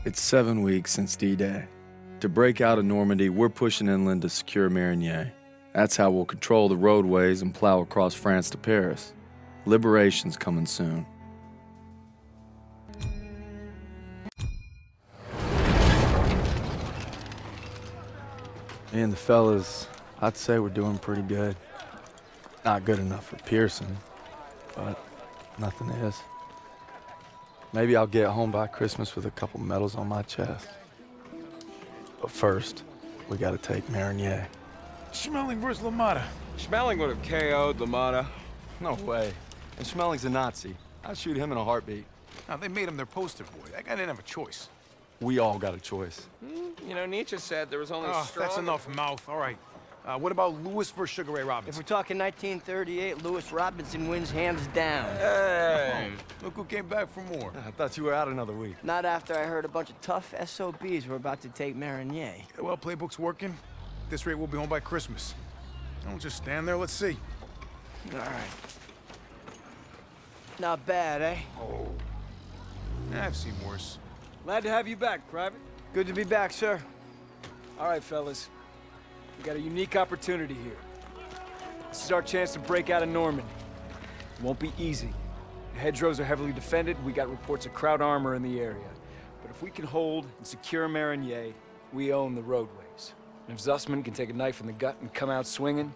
It's 7 weeks since D-Day. To break out of Normandy, we're pushing inland to secure Marigny. That's how we'll control the roadways and plow across France to Paris. Liberation's coming soon. Me and the fellas, I'd say we're doing pretty good. Not good enough for Pierson, but nothing is. Maybe I'll get home by Christmas with a couple medals on my chest. But first, we gotta take Marigny. Schmeling versus LaMotta. Schmeling would have KO'd LaMotta. No way. And Schmeling's a Nazi. I'd shoot him in a heartbeat. Now, they made him their poster boy. That guy didn't have a choice. We all got a choice. You know, Nietzsche said there was only strong... That's enough mouth. All right. What about Lewis versus Sugar Ray If Robinson? we're talking 1938, Lewis Robinson wins hands down. Hey! Look who came back for more. I thought you were out another week. Not after I heard a bunch of tough SOBs were about to take Marigny. Yeah, well, playbook's working. At this rate, we'll be home by Christmas. Don't just stand there. Let's see. All right. Not bad, eh? Oh. I've seen worse. Glad to have you back, Private. Good to be back, sir. All right, fellas. We got a unique opportunity here. This is our chance to break out of Normandy. It won't be easy. The hedgerows are heavily defended. We got reports of Kraut armor in the area. But if we can hold and secure Marigny, we own the roadways. And if Zussman can take a knife in the gut and come out swinging,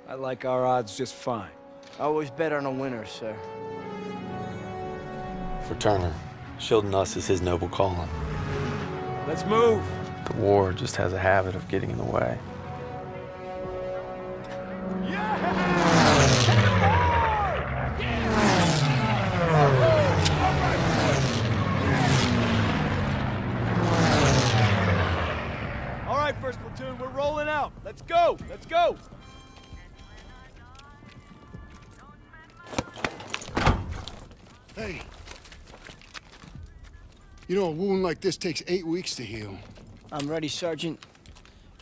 I like our odds just fine. Always bet on a winner, sir. For Turner, shielding us is his noble calling. Let's move! The war just has a habit of getting in the way. All right, first platoon, we're rolling out. Let's go! Let's go! Hey. You know, a wound like this takes 8 weeks to heal. I'm ready, Sergeant.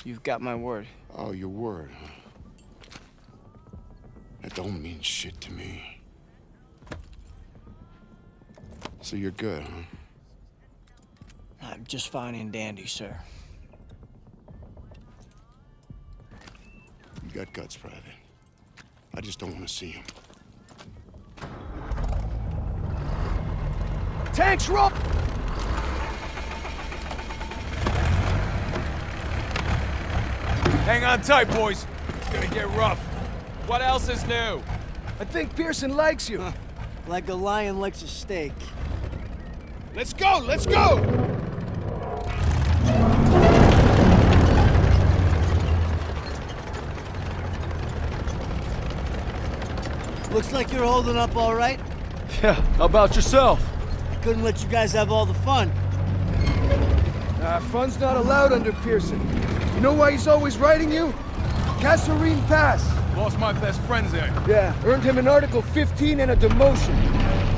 You've got my word. Oh, your word, huh? That don't mean shit to me. So you're good, huh? I'm just fine and dandy, sir. You got guts, Private. I just don't want to see them. Tanks roll! Hang on tight, boys. It's gonna get rough. What else is new? I think Pierson likes you. Like a lion likes a steak. Let's go! Let's go! Looks like you're holding up all right. Yeah, how about yourself? Couldn't let you guys have all the fun. Fun's not allowed under Pierson. You know why he's always writing you? Kasserine Pass. Lost my best friends there. Yeah, earned him an Article 15 and a demotion.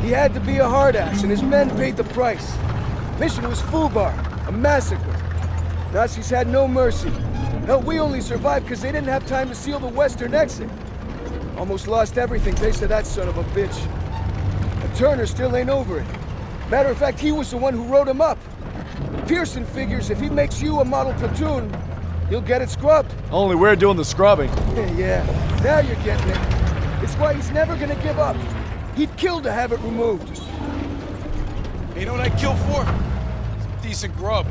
He had to be a hard ass, and his men paid the price. Mission was Fubar, a massacre. Nazis had no mercy. Hell, we only survived because they didn't have time to seal the western exit. Almost lost everything thanks to that son of a bitch. And Turner still ain't over it. Matter of fact, he was the one who wrote him up. Pierson figures if he makes you a model platoon, he'll get it scrubbed. Only we're doing the scrubbing. Yeah, now you're getting it. It's why he's never gonna give up. He'd kill to have it removed. Hey, you know what I'd kill for? Some decent grub.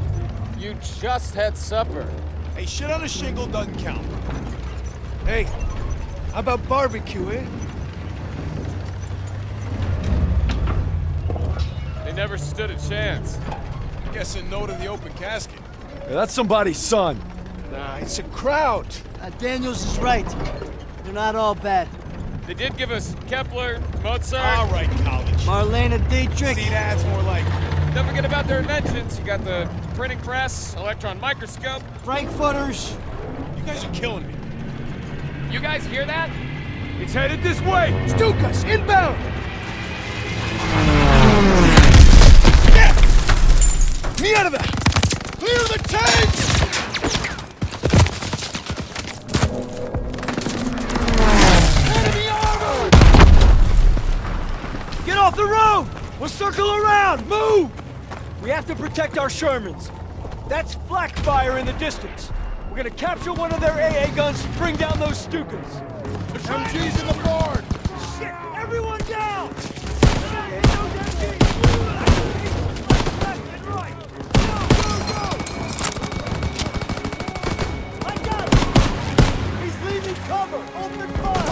You just had supper. Hey, shit on a shingle doesn't count. Hey, how about barbecue, eh? They never stood a chance. Guessing no to the open casket. Yeah, that's somebody's son. Nah, it's a crowd. Daniels is right. They're not all bad. They did give us Kepler, Mozart. All right, college. Marlena Dietrich. See, that's more like... Don't forget about their inventions. You got the printing press, electron microscope. Frankfurters. You guys are killing me. You guys hear that? It's headed this way. Stukas, inbound! Me out of there! Clear the tanks! Enemy armor! Get off the road! We'll circle around! Move! We have to protect our Shermans. That's flak fire in the distance. We're gonna capture one of their AA guns, bring down those Stukas. MG's in the board! Shit! Everyone down! I got him! He's leaving cover! Open fire!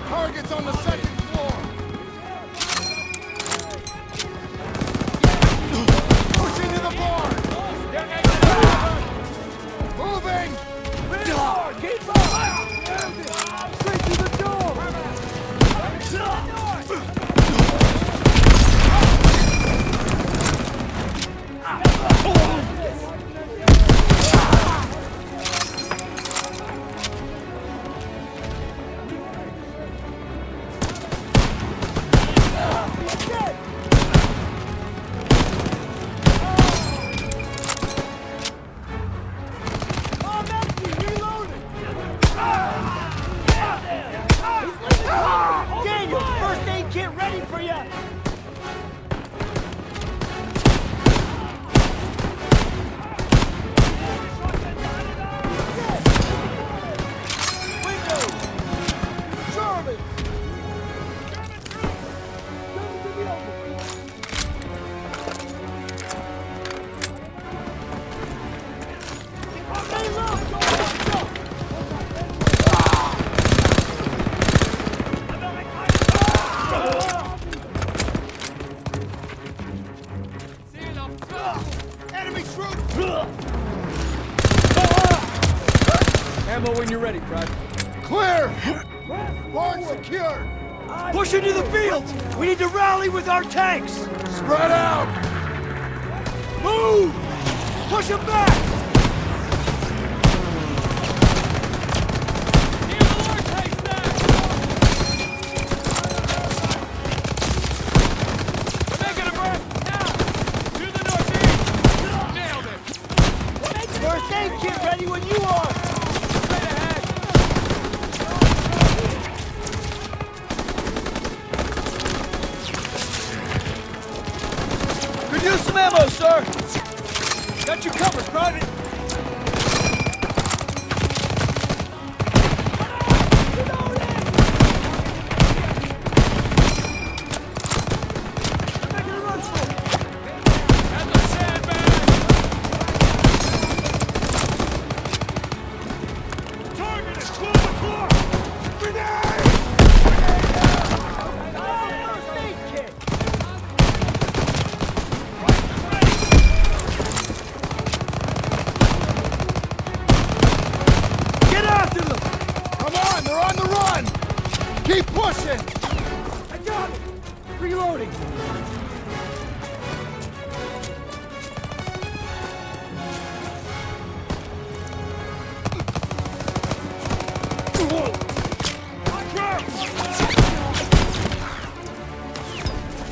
Target's on the second floor! Push into the barn! Moving! Keep up! Straight to the door! Daniel, first aid kit ready for you! Enemy troops! Ammo when you're ready, Private. Clear! Barn secured! Push into the field! We need to rally with our tanks! Spread out! Move! Push them back! First aid kit ready when you are! Straight ahead! Could use some ammo, sir! Got you covered, Private! Keep pushing! I got it! Reloading!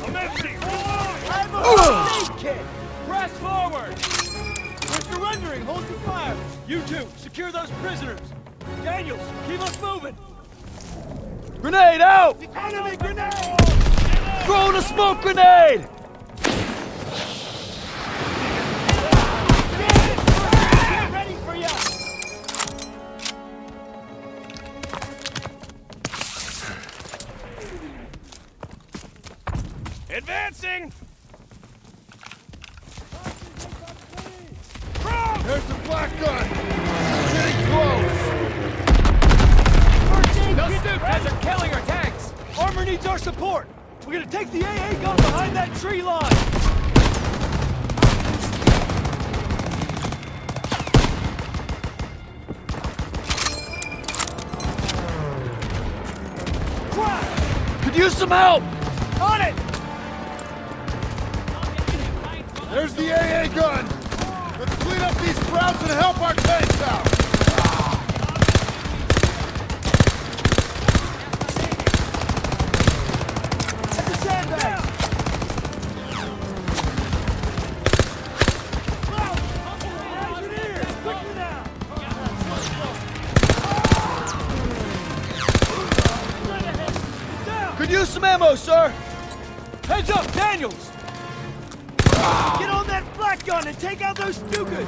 I'm empty! I have a first aid kit! Press forward! We're surrendering! Hold your fire! You two, secure those prisoners! Daniels, keep us moving! Grenade out! Enemy grenade! Throwing a smoke grenade! Ready for ya! Advancing! There's the black gun! Getting close! Those Stukas are killing our tanks! Armor needs our support! We're gonna take the AA gun behind that tree line! Could use some help! On it! There's the AA gun! Let's clean up these crowds and help our tanks out! Could use some ammo, sir. Heads up, Daniels! Get on that flak gun and take out those Stukas!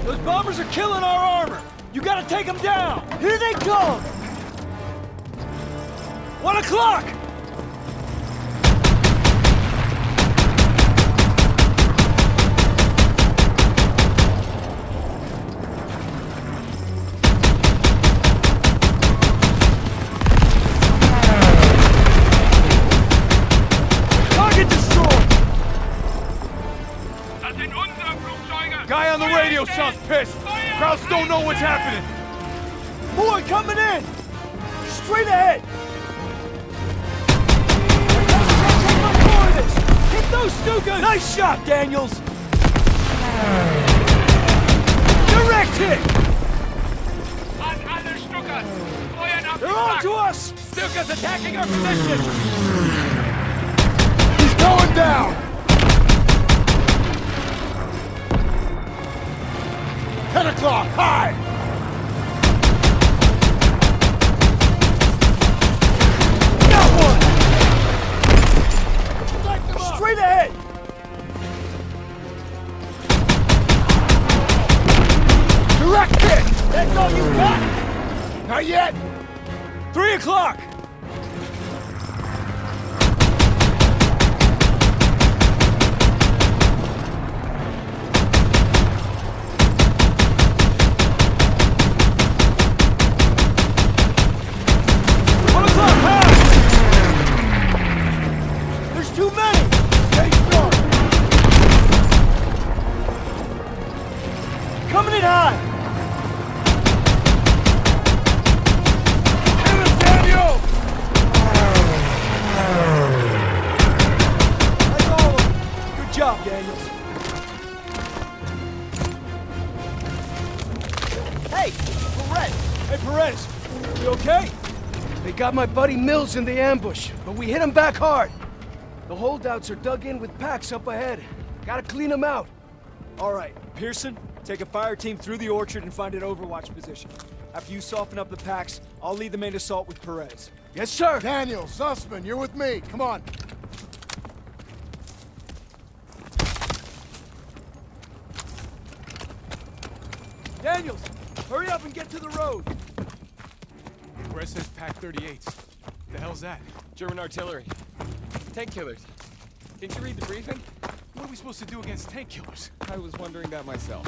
Those bombers are killing our armor! You gotta take them down! Here they come! 1 o'clock! Guy on the radio sounds pissed. Crowds don't know what's happening. More coming in! Straight ahead! Hit those Stukas! Nice shot, Daniels! Direct hit! They're on to us! Stukas attacking our position! He's going down! 10 o'clock, high! Got one! Straight ahead! Direct hit! That's all you got? Not yet! 3 o'clock! Got my buddy Mills in the ambush, but we hit him back hard. The holdouts are dug in with packs up ahead. Gotta clean them out. All right, Pierson, take a fire team through the orchard and find an overwatch position. After you soften up the packs, I'll lead the main assault with Perez. Yes, sir! Daniel, Sussman, you're with me. Come on. Daniels, hurry up and get to the road. Perez says Pack 38s. The hell's that? German artillery. Tank killers. Didn't you read the briefing? What are we supposed to do against tank killers? I was wondering that myself.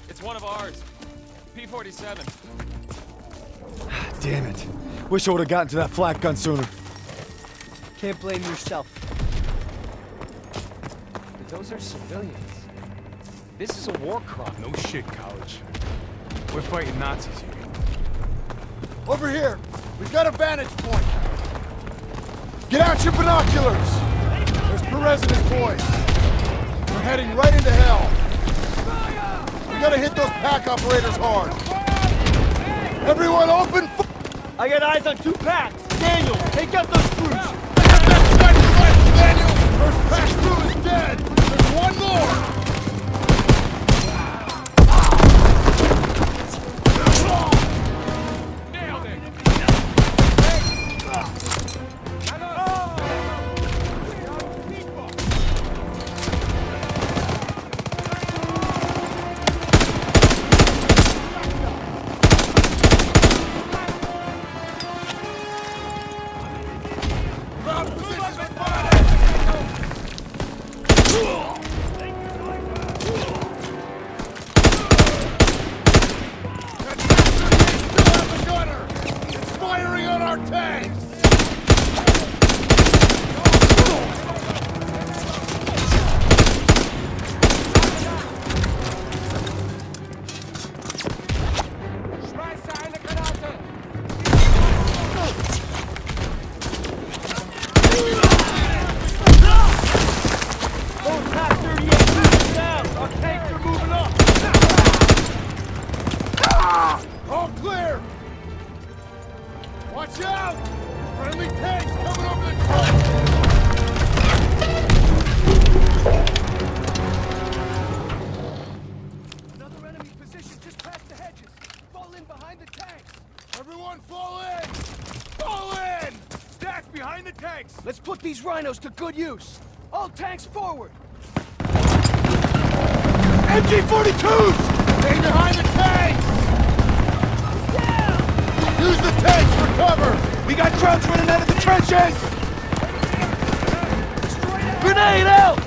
It's one of ours. P-47. Damn it. Wish I would have gotten to that flak gun sooner. Can't blame yourself. But those are civilians. This is a war crime. No shit, College. We're fighting Nazis here. Over here! We've got a vantage point! Get out your binoculars! There's Perez and his boys. We're heading right into hell. We gotta hit those pack operators hard. Everyone open I got eyes on 2 packs! Daniel, take out those crews! Daniel! First pack through is dead! There's one more! Watch out! out! Friendly tanks coming over the cliff! Another enemy position just past the hedges. Fall in behind the tanks. Everyone fall in! Fall in! Stack behind the tanks! Let's put these rhinos to good use. All tanks forward. MG-42s! Stay behind the tanks! Use the tanks for cover! We got crowds running out of the trenches! Grenade out!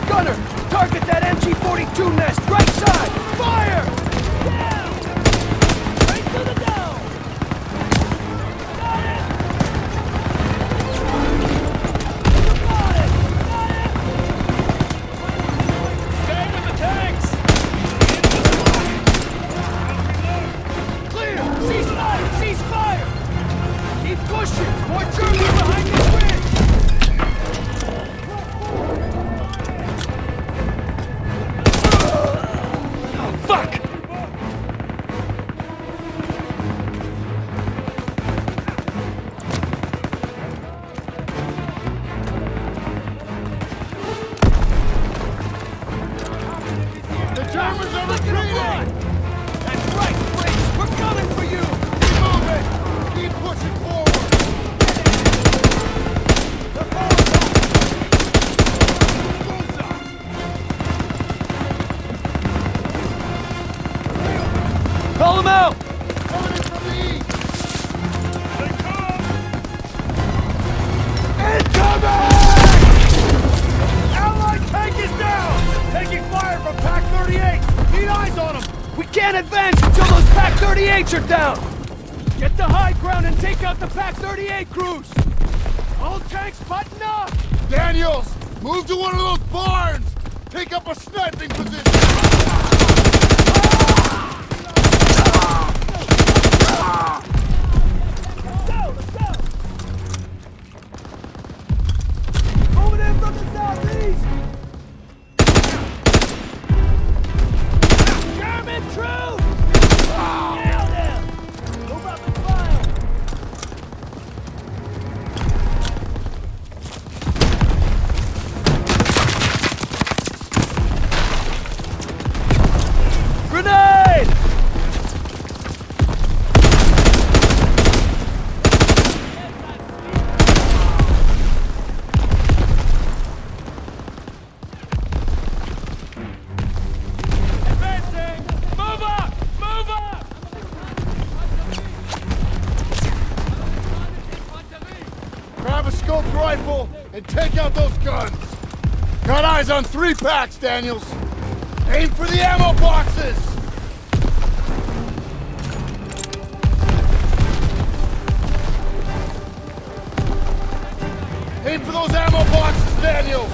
Gunner, target that MG-42 nest, right side! Fire! Down! Right to the down! Got it! Got it! Got it! Stay with the tanks! Clear! Cease fire! Cease fire! Keep pushing! More Germans behind this ridge! Fuck! The Germans are retreating! That's right, Briggs! We're coming for you! Keep moving! Keep pushing forward! They're falling back! Call them out! Coming in from the east! Allied tank is down! Taking fire from Pack 38! Need eyes on them! We can't advance until those Pack 38s are down! Get the high ground and take out the Pack 38 crews! All tanks button up! Daniels! Move to one of those barns! Take up a sniping position! Moving in from the southeast! German troops! Nail them! Move up and fire! Grenade! Advancing! Move up! Move up! Grab a scoped rifle and take out those guns! Got eyes on 3 packs, Daniels! Aim for the ammo boxes! Aim for those ammo boxes, Daniels!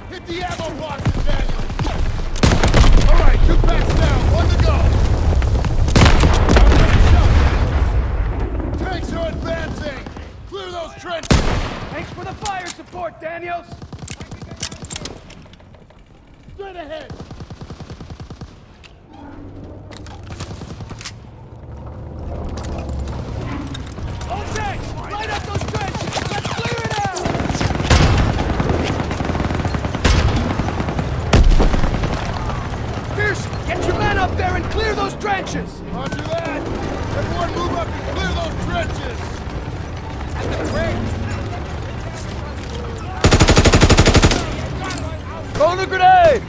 Hit the ammo boxes, Daniels! All right, 2 packs down, 1 to go! Tanks are advancing! Clear those trenches! Thanks for the fire support, Daniels! Straight ahead! All tanks, light up those trenches! Let's clear it out! Pierson, get your men up there and clear those trenches! Roger that! Everyone move up and clear those trenches! Throw the grenade!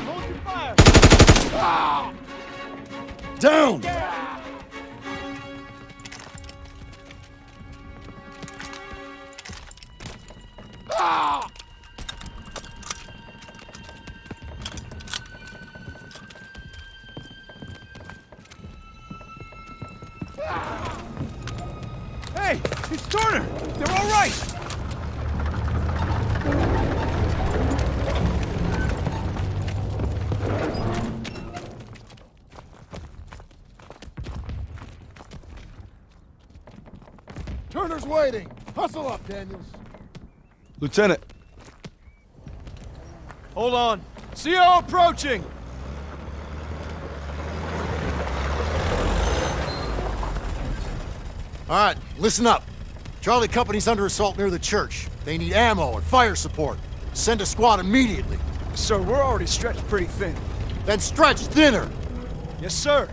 Hold your fire! Down! Hey, it's Turner! They're all right! Turner's waiting. Hustle up, Daniels. Lieutenant. Hold on. CO approaching! All right, listen up. Charlie Company's under assault near the church. They need ammo and fire support. Send a squad immediately. Sir, we're already stretched pretty thin. Then stretch thinner. Yes, sir.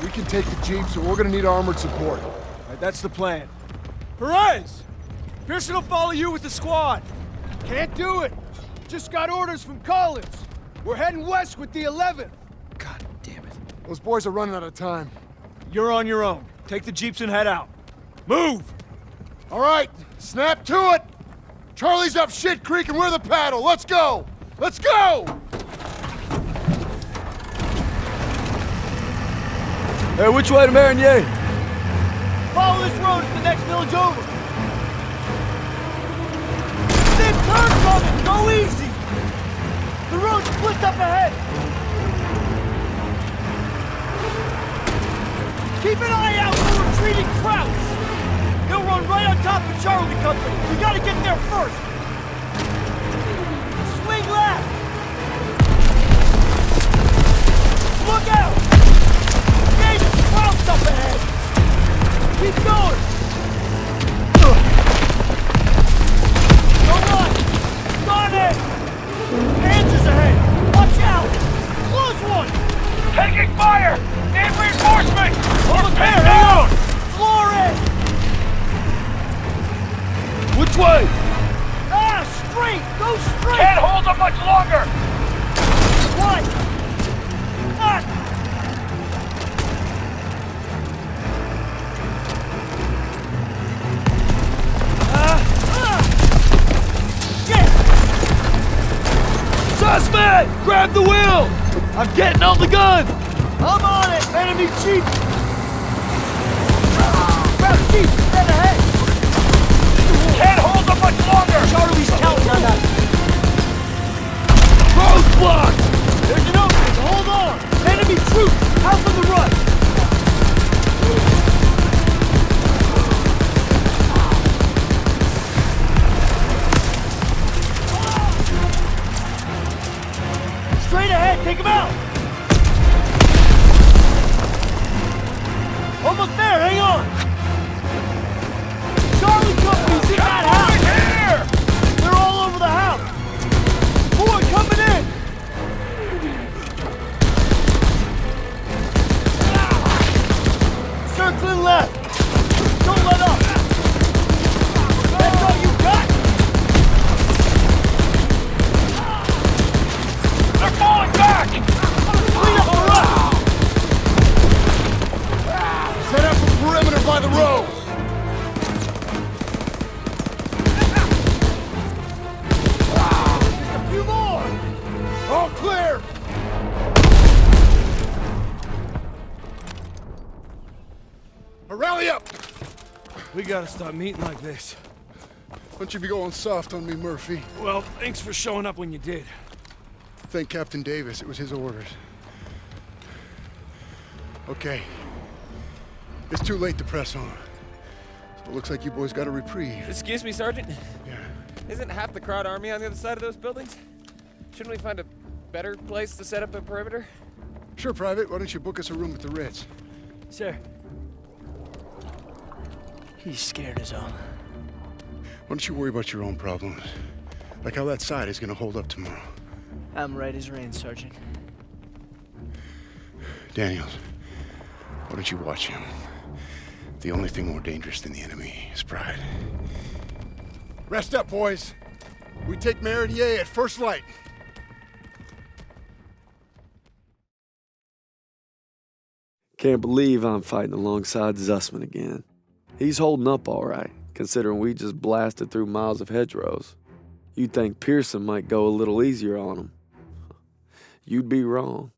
We can take the jeep, so we're gonna need armored support. All right, that's the plan. Perez! Pierson will follow you with the squad. Can't do it. Just got orders from Collins. We're heading west with the 11th. God damn it. Those boys are running out of time. You're on your own. Take the jeeps and head out. Move! All right, snap to it! Charlie's up shit creek and we're the paddle. Let's go! Let's go! Hey, which way to Marigny? Follow this road to the next village over. Big turn coming! Go easy! The road splits up ahead! Keep an eye out for retreating Krauts! They'll run right on top of Charlie Company! We gotta get there first! Swing left! Look out! David, Krauts up ahead! Keep going! Go on! Donnie! Hands is ahead! Watch out! Close one! Taking fire! Need reinforcements! Almost there! Hang on! Floor it! Which way? Ah! Straight! Go straight! Can't hold them much longer! What? Ah! Shit! Suspect! Grab the wheel! I'm getting on the gun! I'm on it! Enemy jeep! Grab jeep! Dead ahead! Can't hold them much longer! Charlie's counting on that! Roadblock! There's an opening! Hold on! Enemy troops! Out from the right! Straight ahead! Take him out! Almost there! Hang on! Charlie Company's in that house! Here! They're all over the house! More coming in! Circling left! Don't let up! That's all you got? They're falling back! Clean up the rest! Set up a perimeter by the road! Just a few more! All clear! Rally up! We gotta stop meeting like this. Don't you be going soft on me, Murphy. Well, thanks for showing up when you did. Thank Captain Davis. It was his orders. Okay. It's too late to press on. So it looks like you boys got a reprieve. Excuse me, Sergeant. Yeah. Isn't half the crowd army on the other side of those buildings? Shouldn't we find a better place to set up a perimeter? Sure, Private. Why don't you book us a room at the Ritz? Sir. He's scared as hell. Why don't you worry about your own problems? Like how that side is gonna hold up tomorrow. I'm right as rain, Sergeant. Daniels, why don't you watch him? The only thing more dangerous than the enemy is pride. Rest up, boys. We take Marigny at first light. Can't believe I'm fighting alongside Zussman again. He's holding up all right, considering we just blasted through miles of hedgerows. You'd think Pierson might go a little easier on him. You'd be wrong.